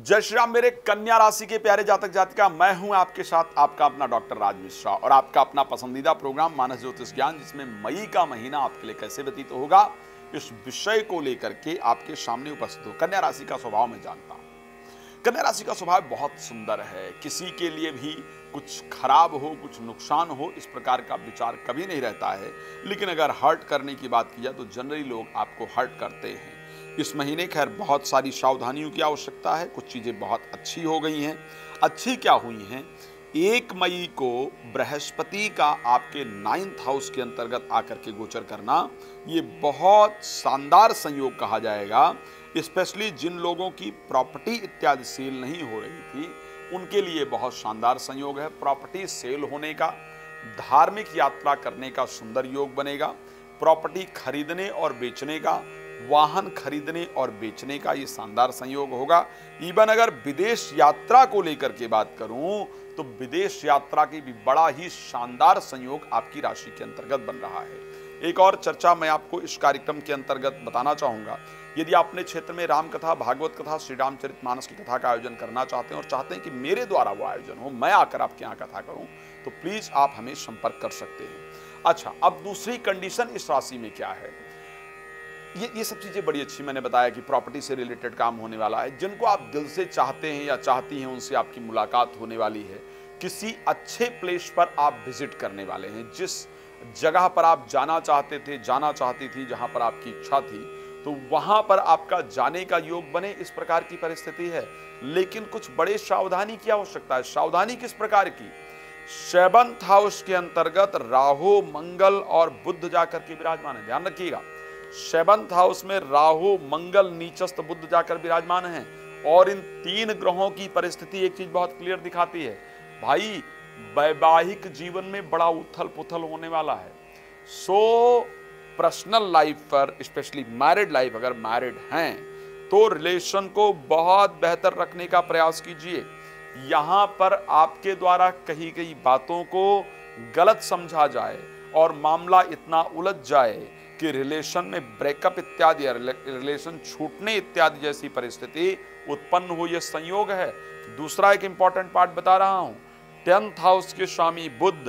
जय श्री राम मेरे कन्या राशि के प्यारे जातक जातिका, मैं हूं आपके साथ आपका अपना डॉक्टर राज मिश्रा और आपका अपना पसंदीदा प्रोग्राम मानस ज्योतिष ज्ञान, जिसमें मई का महीना आपके लिए कैसे व्यतीत होगा इस विषय को लेकर के आपके सामने उपस्थित हो। कन्या राशि का स्वभाव मैं जानता हूं। कन्या राशि का स्वभाव बहुत सुंदर है। किसी के लिए भी कुछ खराब हो, कुछ नुकसान हो, इस प्रकार का विचार कभी नहीं रहता है। लेकिन अगर हर्ट करने की बात की जाए तो जनरली लोग आपको हर्ट करते हैं। इस महीने खैर बहुत सारी सावधानियों की आवश्यकता है। कुछ चीजें बहुत अच्छी हो गई हैं। अच्छी क्या हुई हैं? 1 मई को बृहस्पति का आपके 9th हाउस के अंतर्गत आकर के गोचर करना, ये बहुत शानदार संयोग कहा जाएगा। स्पेशली जिन लोगों की प्रॉपर्टी इत्यादि सेल नहीं हो रही थी, उनके लिए बहुत शानदार संयोग है। प्रॉपर्टी सेल होने का, धार्मिक यात्रा करने का सुंदर योग बनेगा। प्रॉपर्टी खरीदने और बेचने का, वाहन खरीदने और बेचने का ये शानदार संयोग होगा। इवन अगर विदेश यात्रा को लेकर के बात करूं तो विदेश यात्रा की भी बड़ा ही शानदार संयोग आपकी राशि के अंतर्गत बन रहा है। एक और चर्चा मैं आपको इस कार्यक्रम के अंतर्गत बताना चाहूंगा। यदि आप अपने क्षेत्र में राम कथा, भागवत कथा, श्री रामचरितमानस की कथा का आयोजन करना चाहते हैं और चाहते हैं कि मेरे द्वारा वो आयोजन हो, मैं आकर आपके यहाँ कथा करूं, तो प्लीज आप हमें संपर्क कर सकते हैं। अच्छा, अब दूसरी कंडीशन इस राशि में क्या है? ये सब चीजें बड़ी अच्छी मैंने बताया कि प्रॉपर्टी से रिलेटेड काम होने वाला है। जिनको आप दिल से चाहते हैं या चाहती हैं, उनसे आपकी मुलाकात होने वाली है। किसी अच्छे प्लेस पर आप विजिट करने वाले हैं। जिस जगह पर आप जाना चाहते थे, जाना चाहती थी, जहां पर आपकी इच्छा थी, तो वहां पर आपका जाने का योग बने, इस प्रकार की परिस्थिति है। लेकिन कुछ बड़े सावधानी की आवश्यकता है। सावधानी किस प्रकार की? 7th हाउस के अंतर्गत राहु, मंगल और बुध जाकर के विराजमान है। ध्यान रखिएगा, 7th हाउस में राहु, मंगल, नीचस्थ बुध जाकर विराजमान हैं। और इन 3 ग्रहों की परिस्थिति एक चीज बहुत क्लियर दिखाती है, भाई वैवाहिक जीवन में बड़ा उथल पुथल होने वाला है। सो पर्सनल लाइफ पर, स्पेशली मैरिड लाइफ, अगर मैरिड हैं तो रिलेशन को बहुत बेहतर रखने का प्रयास कीजिए। यहां पर आपके द्वारा कही गई बातों को गलत समझा जाए और मामला इतना उलझ जाए कि रिलेशन में ब्रेकअप इत्यादि या रिलेशन छूटने इत्यादि जैसी परिस्थिति उत्पन्न हो, यह संयोग है। दूसरा एक इंपॉर्टेंट पार्ट बता रहा हूं, 10th हाउस के स्वामी बुध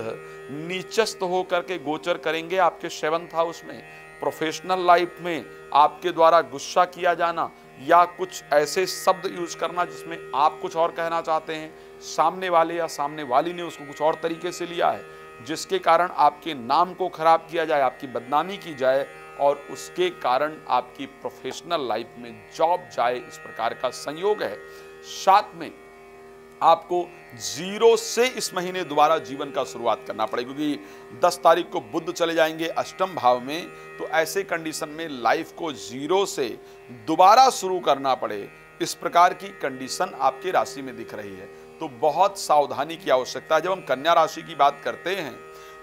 नीचस्थ होकर के गोचर करेंगे आपके 7th हाउस में। प्रोफेशनल लाइफ में आपके द्वारा गुस्सा किया जाना या कुछ ऐसे शब्द यूज करना जिसमें आप कुछ और कहना चाहते हैं, सामने वाले या सामने वाली ने उसको कुछ और तरीके से लिया है, जिसके कारण आपके नाम को खराब किया जाए, आपकी बदनामी की जाए और उसके कारण आपकी प्रोफेशनल लाइफ में जॉब जाए, इस प्रकार का संयोग है। साथ में आपको 0 से इस महीने दोबारा जीवन का शुरुआत करना पड़ेगा, क्योंकि 10 तारीख को बुध चले जाएंगे अष्टम भाव में। तो ऐसे कंडीशन में लाइफ को 0 से दोबारा शुरू करना पड़े, इस प्रकार की कंडीशन आपकी राशि में दिख रही है। तो बहुत सावधानी की आवश्यकता है। जब हम कन्या राशि की बात करते हैं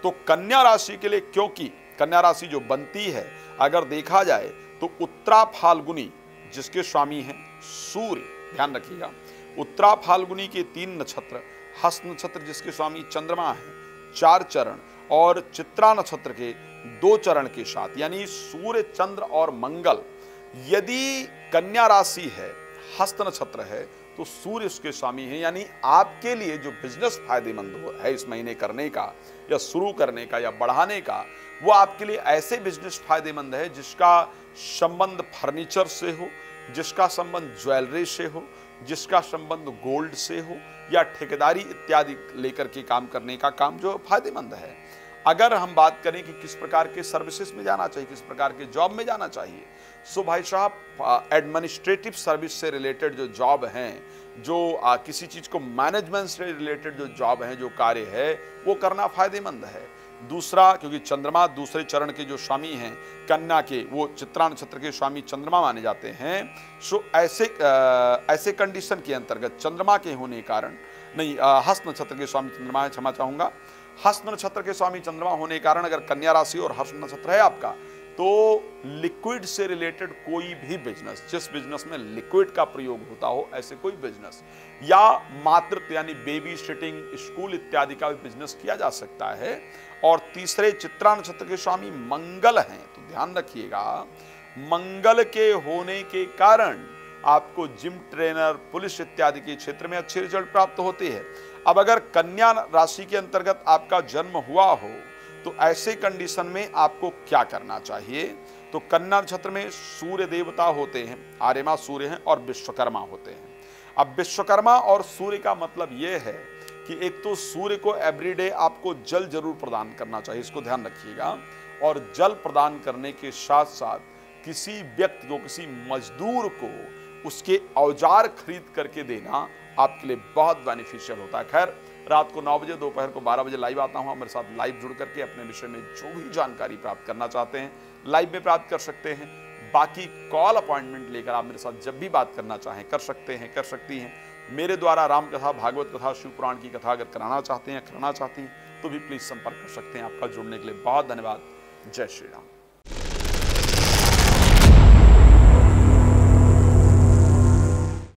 तो कन्या राशि के लिए, क्योंकि कन्या राशि जो बनती है, अगर देखा जाए तो उत्तरा फाल्गुनी जिसके स्वामी हैं सूर्य, ध्यान रखिएगा, उत्तरा फाल्गुनी के 3 नक्षत्र, हस्त नक्षत्र जिसके स्वामी चंद्रमा है 4 चरण, और चित्रा नक्षत्र के 2 चरण के साथ, यानी सूर्य, चंद्र और मंगल। यदि कन्या राशि है, हस्त नक्षत्र है, तो सूर्य उसके स्वामी है। यानी आपके लिए जो बिजनेस फायदेमंद है इस महीने करने का या शुरू करने का या बढ़ाने का, वो आपके लिए ऐसे बिजनेस फायदेमंद है जिसका संबंध फर्नीचर से हो, जिसका संबंध ज्वेलरी से हो, जिसका संबंध गोल्ड से हो, या ठेकेदारी इत्यादि लेकर के काम करने का काम जो फायदेमंद है। अगर हम बात करें कि किस प्रकार के सर्विसेज में जाना चाहिए, किस प्रकार के जॉब में जाना चाहिए, सो भाई साहब एडमिनिस्ट्रेटिव सर्विस से रिलेटेड जो जॉब हैं, जो किसी चीज को मैनेजमेंट से रिलेटेड जो जॉब है, जो कार्य है, वो करना फायदेमंद है। दूसरा, क्योंकि चंद्रमा दूसरे चरण के जो स्वामी हैं कन्या के, वो चित्रा नक्षत्र के स्वामी चंद्रमा माने जाते हैं। सो ऐसे कंडीशन के अंतर्गत चंद्रमा के होने कारण, नहीं, हस्त नक्षत्र के स्वामी चंद्रमा है, क्षमा चाहूंगा, हस्त नक्षत्र के स्वामी चंद्रमा होने कारण अगर कन्या राशि और हस्त नक्षत्र है आपका, तो लिक्विड से रिलेटेड कोई भी बिजनेस, जिस बिजनेस में लिक्विड का प्रयोग होता हो, ऐसे कोई बिजनेस, या मातृत्व यानी बेबी सिटिंग, स्कूल इत्यादि का भी बिजनेस किया जा सकता है। और तीसरे, चित्रा नक्षत्र के स्वामी मंगल हैं, तो ध्यान रखिएगा, मंगल के होने के कारण आपको जिम ट्रेनर, पुलिस इत्यादि के क्षेत्र में अच्छे रिजल्ट प्राप्त होते हैं। अब अगर कन्या राशि के अंतर्गत आपका जन्म हुआ हो तो ऐसे कंडीशन में आपको क्या करना चाहिए? तो कन्या नक्षत्र में सूर्य देवता होते हैं, आर्यमा सूर्य हैं और विश्वकर्मा होते हैं। अब विश्वकर्मा और सूर्य का मतलब यह है कि एक तो सूर्य को एवरीडे आपको जल जरूर प्रदान करना चाहिए, इसको ध्यान रखिएगा। और जल प्रदान करने के साथ साथ किसी व्यक्ति को, किसी मजदूर को उसके औजार खरीद करके देना आपके लिए बहुत बेनिफिशियल होता है। खैर, रात को 9 बजे, दोपहर को 12 बजे लाइव आता हूं। मेरे साथ लाइव जुड़ करके अपने विषय में जो भी जानकारी प्राप्त करना चाहते हैं लाइव में प्राप्त कर सकते हैं। बाकी कॉल अपॉइंटमेंट लेकर आप मेरे साथ जब भी बात करना चाहें कर सकते हैं, कर सकती हैं। मेरे द्वारा राम कथा, भागवत कथा, शिव पुराण की कथा अगर कराना चाहते हैं, कराना चाहती हैं तो भी प्लीज संपर्क कर सकते हैं। आपका जुड़ने के लिए बहुत धन्यवाद। जय श्री राम।